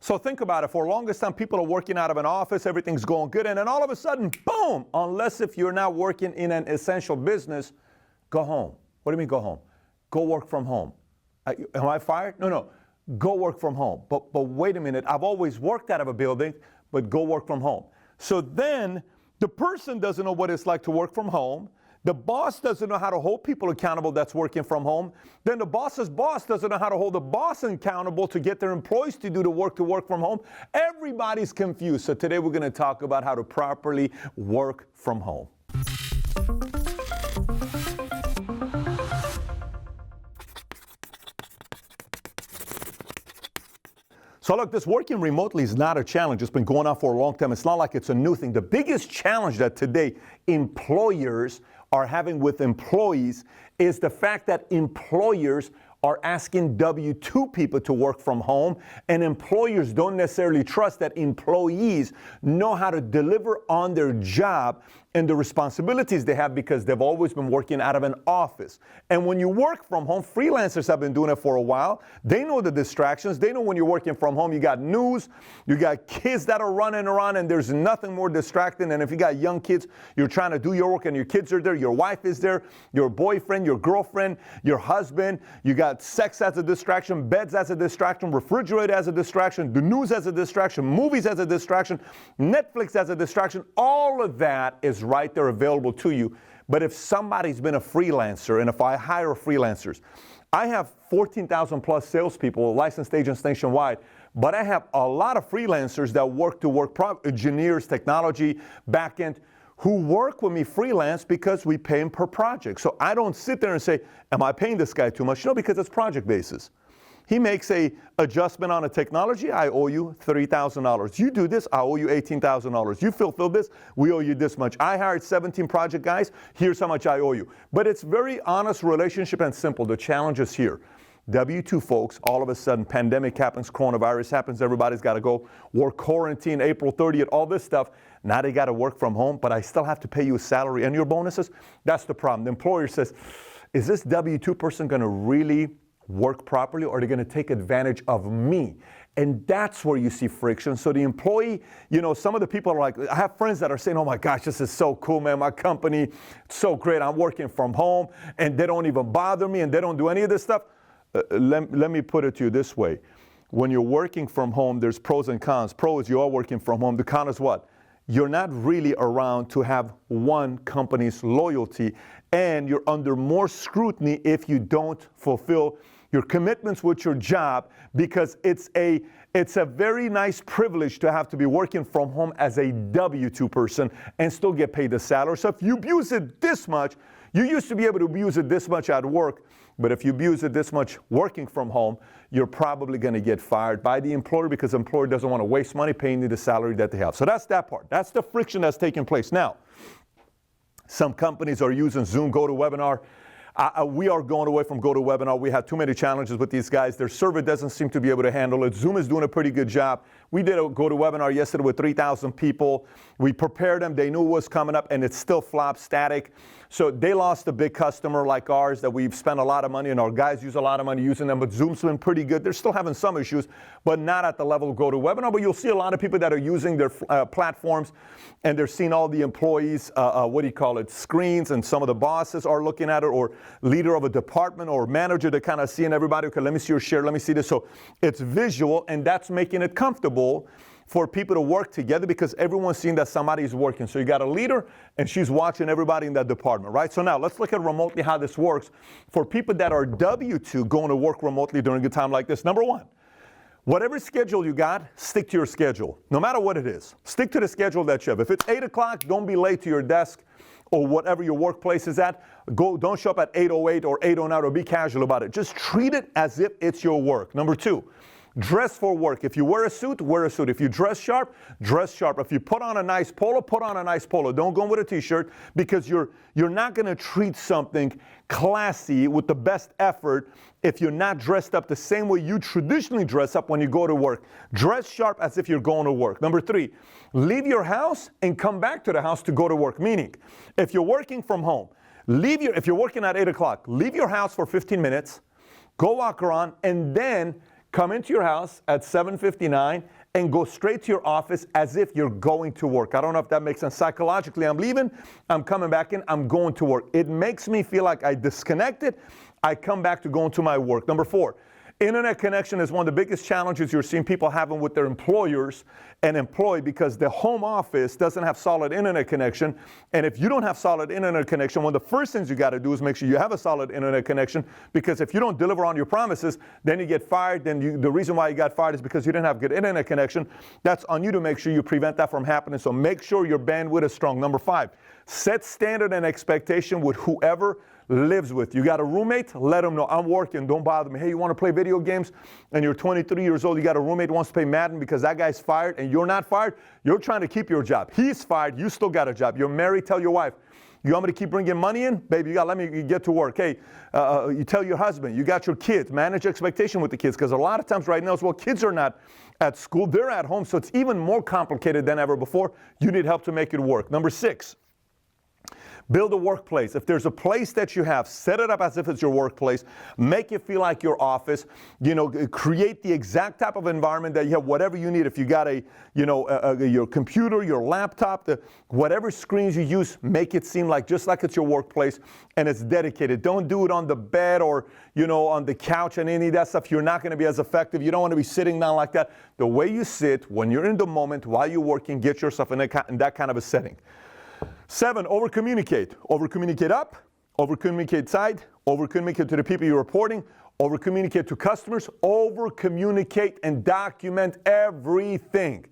So think about it. For the longest time, people are working out of an office, everything's going good, and then all of a sudden, boom, unless if you're not working in an essential business, go home. What do you mean go home? Go work from home. Am I fired? No. Go work from home. But wait a minute, I've always worked out of a building, but go work from home. So then the person doesn't know what it's like to work from home. The boss doesn't know how to hold people accountable that's working from home. Then the boss's boss doesn't know how to hold the boss accountable to get their employees to do the work to work from home. Everybody's confused. So today we're going to talk about how to properly work from home. So look, this working remotely is not a challenge. It's been going on for a long time. It's not like it's a new thing. The biggest challenge that today employers are having with employees is the fact that employers are asking W-2 people to work from home, and employers don't necessarily trust that employees know how to deliver on their job and the responsibilities they have because they've always been working out of an office. And when you work from home, freelancers have been doing it for a while. They know the distractions. They know when you're working from home, you got news, you got kids that are running around, and there's nothing more distracting. And if you got young kids, you're trying to do your work and your kids are there, your wife is there, your boyfriend, your girlfriend, your husband, you got sex as a distraction, beds as a distraction, refrigerator as a distraction, the news as a distraction, movies as a distraction, Netflix as a distraction. All of that is right there available to you. But if somebody's been a freelancer, and if I hire freelancers, I have 14,000 plus salespeople, licensed agents nationwide, but I have a lot of freelancers that work engineers, technology, back-end, who work with me freelance because we pay them per project. So I don't sit there and say, am I paying this guy too much? No, because it's project basis. He makes a adjustment on a technology, I owe you $3,000. You do this, I owe you $18,000. You fulfill this, we owe you this much. I hired 17 project guys, here's how much I owe you. But it's very honest relationship and simple. The challenge is here. W-2 folks, all of a sudden, pandemic happens, coronavirus happens, everybody's got to go work quarantine, April 30th, all this stuff. Now they got to work from home, but I still have to pay you a salary and your bonuses. That's the problem. The employer says, is this W-2 person going to really work properly, or are they going to take advantage of me? And that's where you see friction. So the employee, some of the people are like, I have friends that are saying, oh my gosh, this is so cool, man. My company, it's so great. I'm working from home and they don't even bother me and they don't do any of this stuff. Let me put it to you this way. When you're working from home, there's pros and cons. Pro is you are working from home. The con is what? You're not really around to have one company's loyalty, and you're under more scrutiny if you don't fulfill your commitments with your job, because it's a very nice privilege to have to be working from home as a W-2 person and still get paid the salary. So if you abuse it this much, you used to be able to abuse it this much at work, but if you abuse it this much working from home, you're probably going to get fired by the employer because the employer doesn't want to waste money paying you the salary that they have. So that's that part. That's the friction that's taking place. Now, some companies are using Zoom, GoToWebinar. We are going away from GoToWebinar. We had too many challenges with these guys. Their server doesn't seem to be able to handle it. Zoom is doing a pretty good job. We did a GoToWebinar yesterday with 3,000 people. We prepared them. They knew it was coming up, and it still flopped static. So they lost a big customer like ours that we've spent a lot of money, and our guys use a lot of money using them, but Zoom's been pretty good. They're still having some issues, but not at the level of GoToWebinar. But you'll see a lot of people that are using their platforms, and they're seeing all the employees, screens, and some of the bosses are looking at it, or leader of a department or manager, to kind of seeing everybody, okay, let me see your share, let me see this. So it's visual, and that's making it comfortable for people to work together because everyone's seeing that somebody's working. So you got a leader, and she's watching everybody in that department, right? So now let's look at remotely how this works for people that are W-2 going to work remotely during a time like this. Number one, whatever schedule you got, stick to your schedule, no matter what it is. Stick to the schedule that you have. If it's 8 o'clock, don't be late to your desk or whatever your workplace is at. Don't show up at 8:08 or 8:09 or be casual about it. Just treat it as if it's your work. Number two, dress for work. If you wear a suit, wear a suit. If you dress sharp, dress sharp. If you put on a nice polo, put on a nice polo. Don't go with a t-shirt, because you're not going to treat something classy with the best effort if you're not dressed up the same way you traditionally dress up when you go to work. Dress sharp as if you're going to work. Number three, leave your house and come back to the house to go to work. Meaning, if you're working from home, if you're working at 8 o'clock, leave your house for 15 minutes, go walk around, and then come into your house at 7:59 and go straight to your office as if you're going to work. I don't know if that makes sense. Psychologically, I'm leaving, I'm coming back in, I'm going to work. It makes me feel like I disconnected. I come back to going to my work. Number 4, internet connection is one of the biggest challenges you're seeing people having with their employers and employee, because the home office doesn't have solid internet connection. And if you don't have solid internet connection, one of the first things you got to do is make sure you have a solid internet connection, because if you don't deliver on your promises, then you get fired. Then the reason why you got fired is because you didn't have good internet connection. That's on you to make sure you prevent that from happening. So make sure your bandwidth is strong. Number 5, set standard and expectation with whoever lives with. You got a roommate, let them know, I'm working, don't bother me. Hey, you want to play video games and you're 23 years old, you got a roommate who wants to play Madden because that guy's fired and you're not fired, you're trying to keep your job. He's fired, you still got a job. You're married, tell your wife, you want me to keep bringing money in? Baby, you got to let me get to work. Hey, you tell your husband, you got your kids, manage expectation with the kids, because a lot of times right now, well, kids are not at school, they're at home, so it's even more complicated than ever before. You need help to make it work. Number 6, build a workplace. If there's a place that you have, set it up as if it's your workplace. Make it feel like your office. Create the exact type of environment that you have, whatever you need. If you got your computer, your laptop, whatever screens you use, make it seem like just like it's your workplace and it's dedicated. Don't do it on the bed or on the couch and any of that stuff. You're not going to be as effective. You don't want to be sitting down like that. The way you sit when you're in the moment while you're working, get yourself in that kind of a setting. 7, over-communicate. Over-communicate up, over-communicate side, over-communicate to the people you're reporting, over-communicate to customers, over-communicate and document everything.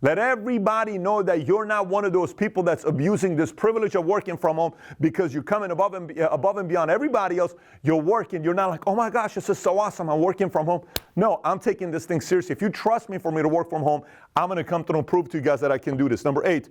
Let everybody know that you're not one of those people that's abusing this privilege of working from home because you're coming above and beyond everybody else. You're working. You're not like, oh my gosh, this is so awesome, I'm working from home. No, I'm taking this thing seriously. If you trust me for me to work from home, I'm going to come through and prove to you guys that I can do this. Number 8,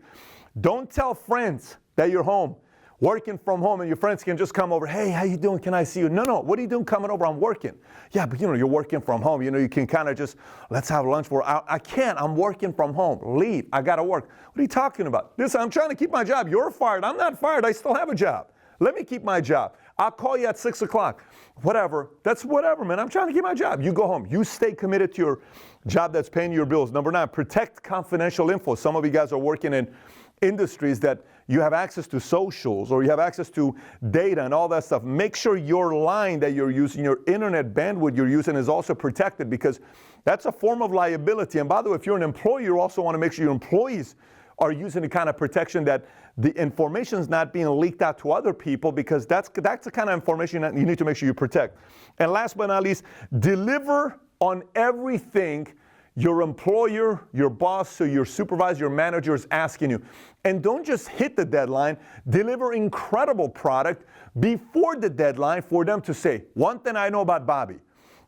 don't tell friends that you're home, working from home, and your friends can just come over. Hey, how you doing? Can I see you? No. What are you doing coming over? I'm working. Yeah, but you're working from home. You can kind of just, let's have lunch. I can't. I'm working from home. Leave. I got to work. What are you talking about? Listen, I'm trying to keep my job. You're fired. I'm not fired. I still have a job. Let me keep my job. I'll call you at 6 o'clock. Whatever. That's whatever, man. I'm trying to keep my job. You go home. You stay committed to your job that's paying your bills. Number 9, protect confidential info. Some of you guys are working in industries that you have access to socials or you have access to data and all that stuff. Make sure your line that you're using, your internet bandwidth you're using is also protected, because that's a form of liability. And by the way, if you're an employer, you also want to make sure your employees are using the kind of protection that the information is not being leaked out to other people, because that's the kind of information that you need to make sure you protect. And last but not least, deliver on everything your employer, your boss, so your supervisor, your manager is asking you. And don't just hit the deadline. Deliver incredible product before the deadline for them to say, one thing I know about Bobby,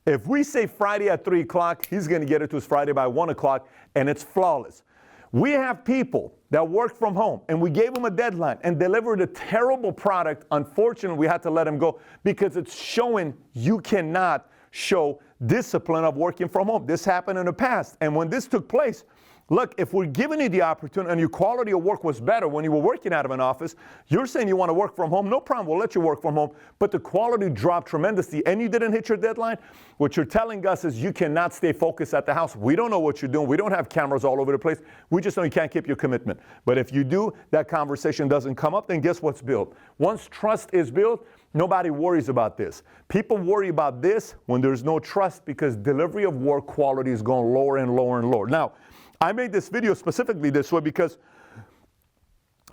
if we say Friday at 3 o'clock, he's going to get it to us Friday by 1 o'clock, and it's flawless. We have people that work from home, and we gave them a deadline and delivered a terrible product. Unfortunately, we had to let them go because it's showing you cannot show discipline of working from home. This happened in the past. And when this took place, look, if we're giving you the opportunity and your quality of work was better when you were working out of an office, you're saying you want to work from home, no problem, we'll let you work from home, but the quality dropped tremendously and you didn't hit your deadline, what you're telling us is you cannot stay focused at the house. We don't know what you're doing. We don't have cameras all over the place. We just know you can't keep your commitment. But if you do, that conversation doesn't come up, then guess what's built? Once trust is built, nobody worries about this. People worry about this when there's no trust, because delivery of work quality is going lower and lower and lower. Now, I made this video specifically this way because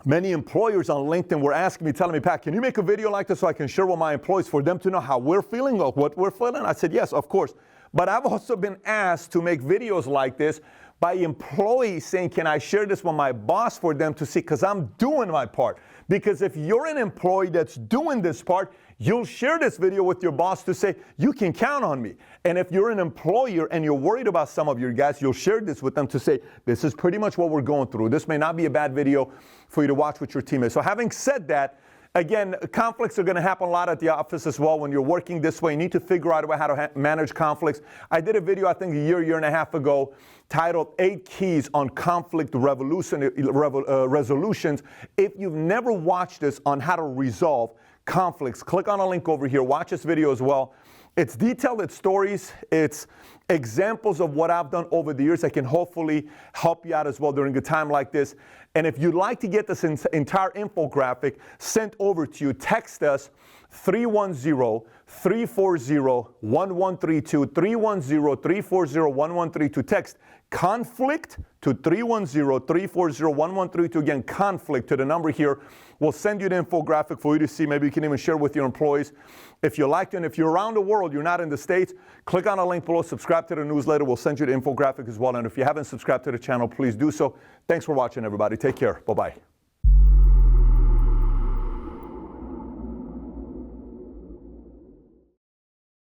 many employers on LinkedIn were asking me, telling me, Pat, can you make a video like this so I can share with my employees for them to know how we're feeling or what we're feeling? I said, yes, of course. But I've also been asked to make videos like this by employees saying, can I share this with my boss for them to see? Because I'm doing my part. Because if you're an employee that's doing this part, you'll share this video with your boss to say, you can count on me. And if you're an employer and you're worried about some of your guys, you'll share this with them to say, this is pretty much what we're going through. This may not be a bad video for you to watch with your teammates. So having said that, again, conflicts are going to happen a lot at the office as well. When you're working this way, you need to figure out how to manage conflicts. I did a video, I think a year and a half ago, titled 8 Keys on Conflict Resolutions. If you've never watched this on how to resolve conflicts, click on a link over here, watch this video as well. It's detailed, it's stories, it's examples of what I've done over the years that can hopefully help you out as well during a time like this. And if you'd like to get this entire infographic sent over to you, text us 310-340-1132, 310-340-1132. Text conflict to 310-340-1132. Again, conflict to the number here. We'll send you the infographic for you to see. Maybe you can even share with your employees if you like it. And if you're around the world, you're not in the States, click on a link below, subscribe to the newsletter. We'll send you the infographic as well. And if you haven't subscribed to the channel, please do so. Thanks for watching, everybody. Take care. Bye-bye.